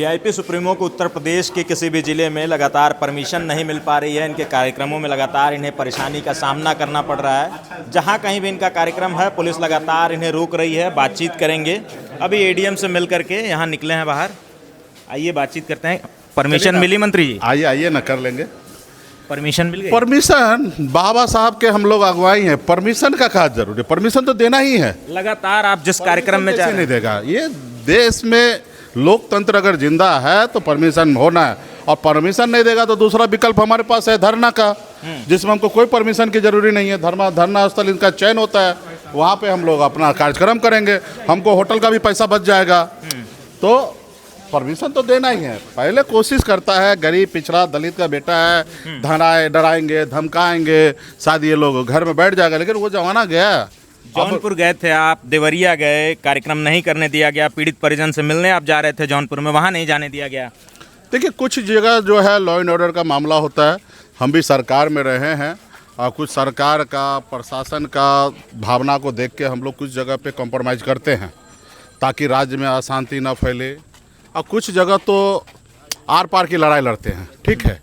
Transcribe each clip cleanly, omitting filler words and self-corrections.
VIP supremo को उत्तर प्रदेश के किसी भी जिले में लगातार परमिशन नहीं मिल पा रही है। इनके कार्यक्रमों में लगातार इन्हें परेशानी का सामना करना पड़ रहा है। जहां कहीं भी इनका कार्यक्रम है, पुलिस लगातार इन्हें रोक रही है। बातचीत करेंगे, अभी एडीएम से मिल करके यहाँ निकले हैं बाहर। आइए बातचीत करते हैं। परमिशन मिली मंत्री जी? आइए आइए ना, कर लेंगे। परमिशन मिल गई? परमिशन बाबा साहब के हम लोग अगुवाई हैं, परमिशन का क्या जरूरी है? परमिशन तो देना ही है। लगातार आप जिस कार्यक्रम में जा रहे नहीं देगा। ये देश में लोकतंत्र अगर जिंदा है तो परमिशन होना है, और परमिशन नहीं देगा तो दूसरा विकल्प हमारे पास है धरना का, जिसमें हमको कोई परमिशन की जरूरी नहीं है। धरना स्थल इनका चयन होता है, वहाँ पे हम लोग अपना कार्यक्रम करेंगे, हमको होटल का भी पैसा बच जाएगा। तो परमिशन तो देना ही है। पहले कोशिश करता है, गरीब पिछड़ा दलित का बेटा है, डराएंगे धमकाएंगे, शायद ये लोग घर में बैठ जाएगा, लेकिन वो जमाना गया। जौनपुर गए थे आप, देवरिया गए, कार्यक्रम नहीं करने दिया गया। पीड़ित परिजन से मिलने आप जा रहे थे जौनपुर में, वहाँ नहीं जाने दिया गया। देखिए, कुछ जगह जो है लॉ एंड ऑर्डर का मामला होता है। हम भी सरकार में रहे हैं और कुछ सरकार का प्रशासन का भावना को देख के हम लोग कुछ जगह पे कॉम्प्रोमाइज़ करते हैं ताकि राज्य में अशांति ना फैले, और कुछ जगह तो आर पार की लड़ाई लड़ते हैं। ठीक है,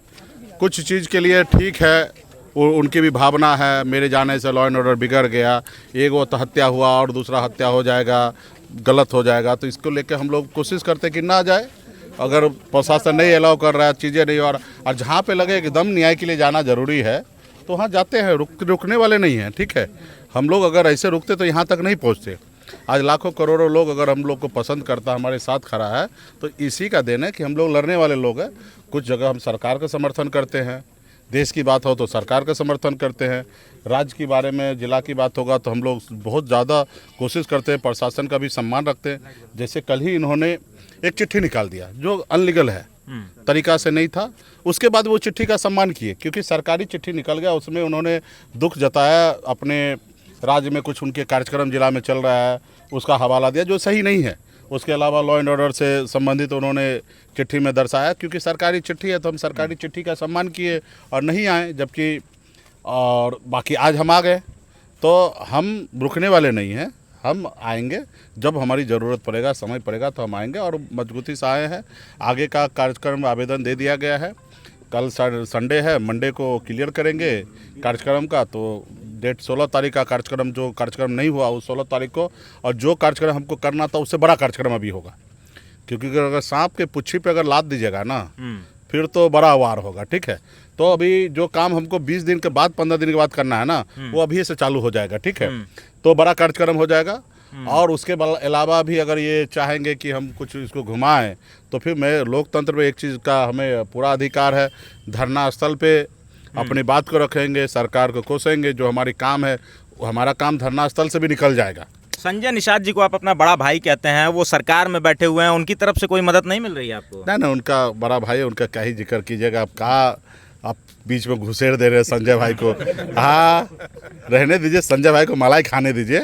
कुछ चीज़ के लिए ठीक है, वो उनकी भी भावना है, मेरे जाने से लॉ एंड ऑर्डर बिगड़ गया, एक वो तो हत्या हुआ और दूसरा हत्या हो जाएगा, गलत हो जाएगा, तो इसको लेके हम लोग कोशिश करते हैं कि ना जाए। अगर प्रशासन नहीं अलाउ कर रहा है, चीज़ें नहीं हो रहा, और जहाँ पे लगे एकदम न्याय के लिए जाना ज़रूरी है तो वहाँ जाते हैं। रुकने वाले नहीं हैं। ठीक है, हम लोग अगर ऐसे रुकते तो यहाँ तक नहीं पहुँचते। आज लाखों करोड़ों लोग अगर हम लोग को पसंद करता, हमारे साथ खड़ा है, तो इसी का देन है कि हम लोग लड़ने वाले लोग हैं। कुछ जगह हम सरकार का समर्थन करते हैं, देश की बात हो तो सरकार का समर्थन करते हैं, राज्य के बारे में जिला की बात होगा तो हम लोग बहुत ज़्यादा कोशिश करते हैं, प्रशासन का भी सम्मान रखते हैं। जैसे कल ही इन्होंने एक चिट्ठी निकाल दिया जो अनलीगल है, तरीका से नहीं था, उसके बाद वो चिट्ठी का सम्मान किए क्योंकि सरकारी चिट्ठी निकल गया। उसमें उन्होंने दुख जताया, अपने राज्य में कुछ उनके कार्यक्रम जिला में चल रहा है उसका हवाला दिया जो सही नहीं है। उसके अलावा लॉ एंड ऑर्डर से संबंधित उन्होंने चिट्ठी में दर्शाया, क्योंकि सरकारी चिट्ठी है तो हम सरकारी चिट्ठी का सम्मान किए और नहीं आए, जबकि और बाकी आज हम आ गए। तो हम रुकने वाले नहीं हैं, हम आएंगे जब हमारी ज़रूरत पड़ेगा, समय पड़ेगा तो हम आएंगे, और मजबूती से आए हैं। आगे का कार्यक्रम आवेदन दे दिया गया है, कल संडे है, मंडे को क्लियर करेंगे कार्यक्रम का। तो डेट 16 तारीख का कार्यक्रम, जो कार्यक्रम नहीं हुआ वो 16 तारीख को, और जो कार्यक्रम हमको करना था उससे बड़ा कार्यक्रम अभी होगा, क्योंकि अगर सांप के पुच्छी पे अगर लाद दीजिएगा ना फिर तो बड़ा वार होगा। ठीक है, तो अभी जो काम हमको 20 दिन के बाद 15 दिन के बाद करना है ना, वो अभी से चालू हो जाएगा। ठीक है, तो बड़ा कार्यक्रम हो जाएगा। और उसके अलावा भी अगर ये चाहेंगे कि हम कुछ इसको घुमाएं तो फिर मैं लोकतंत्र में एक चीज़ का हमें पूरा अधिकार है, धरना स्थल पे अपनी बात को रखेंगे, सरकार को कोसेंगे। जो हमारी काम है, हमारा काम धरना स्थल से भी निकल जाएगा। संजय निषाद जी को आप अपना बड़ा भाई कहते हैं, वो सरकार में बैठे हुए हैं, उनकी तरफ से कोई मदद नहीं मिल रही है आपको? नहीं, उनका बड़ा भाई है, उनका क्या ही जिक्र कीजिएगा। आप कहाँ आप बीच में घुसेड़ दे रहे हैं संजय भाई को। हाँ, रहने दीजिए, संजय भाई को मलाई खाने दीजिए।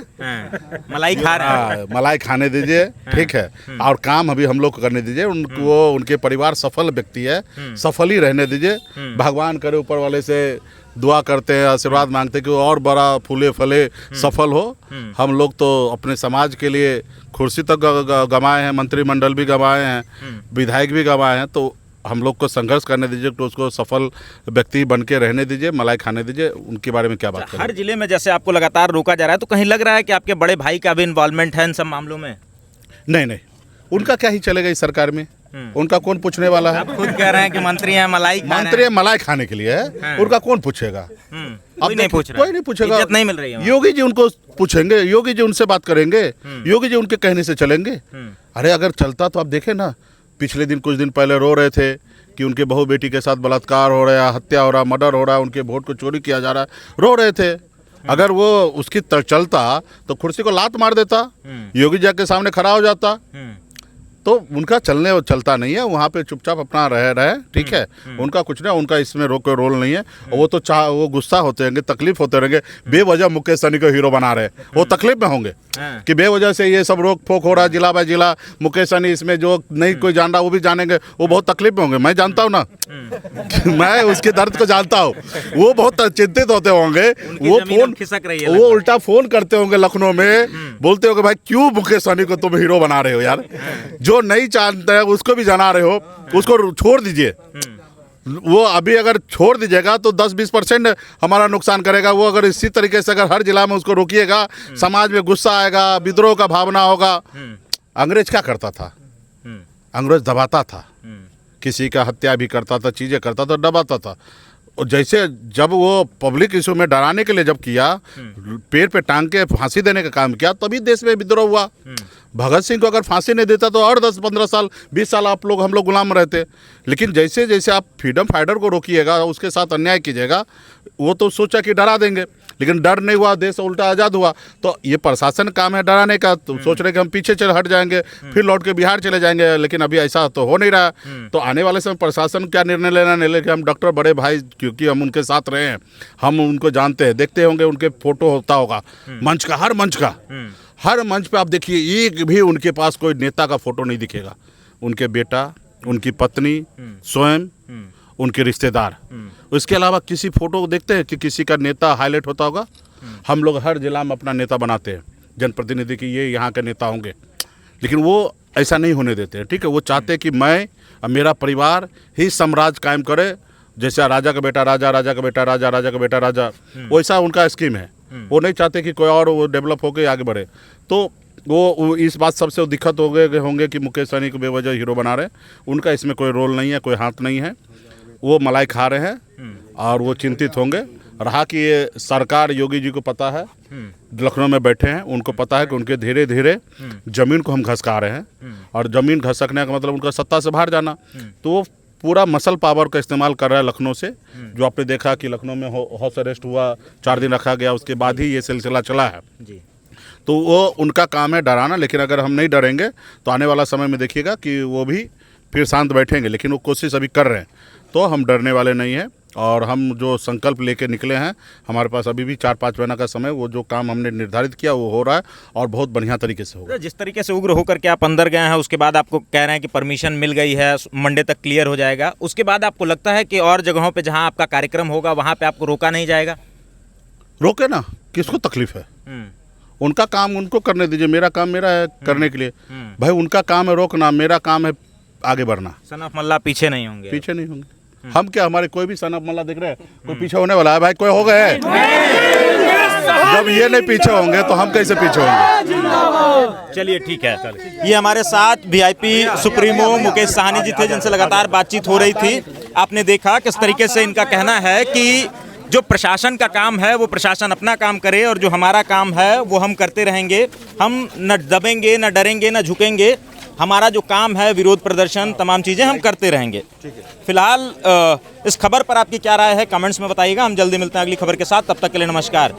मलाई खा रहे हैं? मलाई खाने दीजिए। ठीक है, और काम अभी हम लोग को करने दीजिए। उनको उनके परिवार सफल व्यक्ति है, सफल ही रहने दीजिए। भगवान करे, ऊपर वाले से दुआ करते हैं, आशीर्वाद मांगते हैं कि वो और बड़ा फूले फले सफल हो। हम लोग तो अपने समाज के लिए कुर्सी तक गंवाए हैं, मंत्रिमंडल भी गंवाए हैं, विधायक भी गंवाए हैं। तो हम लोग को संघर्ष करने दीजिए, तो उसको सफल व्यक्ति बन के रहने दीजिए, मलाई खाने दीजिए। उनके बारे में क्या बात करें? हर जिले में जैसे आपको लगातार रोका जा रहा है, तो कहीं लग रहा है कि आपके बड़े भाई का भी इन्वॉल्वमेंट है इन सब मामलों में? नहीं, उनका क्या ही चलेगा इस सरकार में, उनका कौन पूछने वाला है? आप खुद कह रहे हैं कि मंत्री हैं, मलाई खा रहे हैं। मंत्री मलाई खाने के लिए है, उनका कौन पूछेगा? कोई नहीं पूछ रहा, कोई नहीं पूछेगा, इज्जत नहीं मिल रही है। योगी जी उनको पूछेंगे, योगी जी उनसे बात करेंगे, योगी जी उनके कहने से चलेंगे। अरे अगर चलता तो आप देखें ना, पिछले दिन कुछ दिन पहले रो रहे थे कि उनके बहू बेटी के साथ बलात्कार हो रहा है, हत्या हो रहा है, मर्डर हो रहा है, उनके वोट को चोरी किया जा रहा है, रो रहे थे। अगर वो उसकी चलता तो कुर्सी को लात मार देता, योगी जी के सामने खड़ा हो जाता। तो उनका चलता नहीं है, वहाँ पे चुपचाप अपना रहे। ठीक है, उनका कुछ नहीं, उनका इसमें कोई रोल नहीं है। वो तो वो गुस्सा होते रहेंगे, तकलीफ होते रहेंगे, बेवजह मुकेश सहनी को हीरो बना रहे, वो तकलीफ में होंगे। हाँ। कि बेवजह से ये सब रोक फोक हो रहा है जिला बाय जिला। मुकेश सहनी इसमें जो नहीं कोई जान रहा वो भी जानेंगे, वो बहुत तकलीफ में होंगे। मैं जानता हूँ ना, मैं उसके दर्द को जानता हूँ। वो बहुत चिंतित होते होंगे, वो फोन खिसक रही है, वो उल्टा फोन करते होंगे लखनऊ में, बोलते होंगे भाई क्यों मुकेश सहनी को तुम हीरो बना रहे हो यार, जो नहीं जानते हैं उसको भी जना रहे हो, उसको छोड़ दीजिए। वो अभी अगर छोड़ दीजिएगा तो 10-20% हमारा नुकसान करेगा। वो अगर इसी तरीके से अगर हर जिला में उसको रोकिएगा, समाज में गुस्सा आएगा, विद्रोह का भावना होगा। अंग्रेज क्या करता था? अंग्रेज दबाता था, किसी का हत्या भी करता था, चीज़ें करता था, दबाता था। और जैसे जब वो पब्लिक इशू में डराने के लिए जब किया, पेड़ पे टांग के फांसी देने का काम किया, तभी देश में विद्रोह हुआ। भगत सिंह को अगर फांसी नहीं देता तो और 10-15 साल 20 साल हम लोग गुलाम रहते। लेकिन जैसे जैसे आप फ्रीडम फाइटर को रोकिएगा, उसके साथ अन्याय कीजिएगा, वो तो सोचा कि डरा देंगे, लेकिन डर नहीं हुआ, देश उल्टा आज़ाद हुआ। तो ये प्रशासन काम है डराने का, तो सोच रहे कि हम पीछे चल हट जाएंगे, फिर लौट के बिहार चले जाएंगे, लेकिन अभी ऐसा तो हो नहीं रहा। तो आने वाले समय प्रशासन क्या निर्णय लेना नहीं लेकिन हम डॉक्टर बड़े भाई, क्योंकि हम उनके साथ रहे हैं, हम उनको जानते हैं, देखते होंगे उनके फोटो होता होगा मंच का, हर मंच पे आप देखिए, एक भी उनके पास कोई नेता का फोटो नहीं दिखेगा। उनके बेटा, उनकी पत्नी, स्वयं, उनके रिश्तेदार, उसके अलावा किसी फोटो को देखते हैं कि किसी का नेता हाईलाइट होता होगा? हम लोग हर जिला में अपना नेता बनाते हैं, जनप्रतिनिधि की ये यहाँ के नेता होंगे, लेकिन वो ऐसा नहीं होने देते हैं। ठीक है, वो चाहते हैं कि मैं और मेरा परिवार ही साम्राज्य कायम करे, जैसे राजा का बेटा राजा, राजा का बेटा राजा, राजा का बेटा राजा, वैसा उनका स्कीम है। वो नहीं चाहते कि कोई और वो डेवलप होकर आगे बढ़े। तो वो इस बात सबसे दिक्कत होंगे कि मुकेश सहनी को बेवजह हीरो बना रहे हैं। उनका इसमें कोई रोल नहीं है, कोई हाथ नहीं है। वो मलाई खा रहे हैं और वो चिंतित होंगे। रहा कि ये सरकार, योगी जी को पता है, लखनऊ में बैठे हैं, उनको पता है कि उनके धीरे धीरे जमीन को हम घसका रहे हैं, और जमीन घसकने का मतलब उनका सत्ता से बाहर जाना। तो वो पूरा मसल पावर का इस्तेमाल कर रहा है लखनऊ से। जो आपने देखा कि लखनऊ में हाउस अरेस्ट हुआ, 4 दिन रखा गया, उसके बाद ही ये सिलसिला चला है जी। तो वो उनका काम है डराना, लेकिन अगर हम नहीं डरेंगे तो आने वाला समय में देखिएगा कि वो भी फिर शांत बैठेंगे। लेकिन वो कोशिश अभी कर रहे हैं, तो हम डरने वाले नहीं हैं। और हम जो संकल्प लेके निकले हैं, हमारे पास अभी भी 4-5 महीना का समय, वो जो काम हमने निर्धारित किया वो हो रहा है और बहुत बढ़िया तरीके से होगा। जिस तरीके से उग्र होकर के आप अंदर गए हैं, उसके बाद आपको कह रहे हैं कि परमिशन मिल गई है, मंडे तक क्लियर हो जाएगा, उसके बाद आपको लगता है कि और जगहों पे जहां आपका कार्यक्रम होगा वहां पे आपको रोका नहीं जाएगा? रोके ना, किसको तकलीफ है? उनका काम उनको करने दीजिए, मेरा काम मेरा है करने के लिए। भाई उनका काम है रोकना, मेरा काम है आगे बढ़ना। सन ऑफ मल्ला पीछे नहीं होंगे? पीछे नहीं होंगे हम। क्या हमारे कोई भी सन ऑफ मल्ला दिख रहे हैं कोई पीछे होने वाला है? भाई कोई हो गए? जब ये नहीं पीछे होंगे तो हम कैसे पीछे होंगे? चलिए ठीक है सर। ये हमारे साथ वीआईपी सुप्रीमो मुकेश सहनी जी थे, जिनसे लगातार बातचीत हो रही थी। आपने देखा किस तरीके से इनका कहना है कि जो प्रशासन का काम है वो प्रशासन अपना काम करे, और जो हमारा काम है वो हम करते रहेंगे। हम न दबेंगे, न डरेंगे, न झुकेंगे। हमारा जो काम है विरोध प्रदर्शन, तमाम चीज़ें हम करते रहेंगे। फिलहाल इस खबर पर आपकी क्या राय है कमेंट्स में बताइएगा। हम जल्दी मिलते हैं अगली खबर के साथ, तब तक के लिए नमस्कार।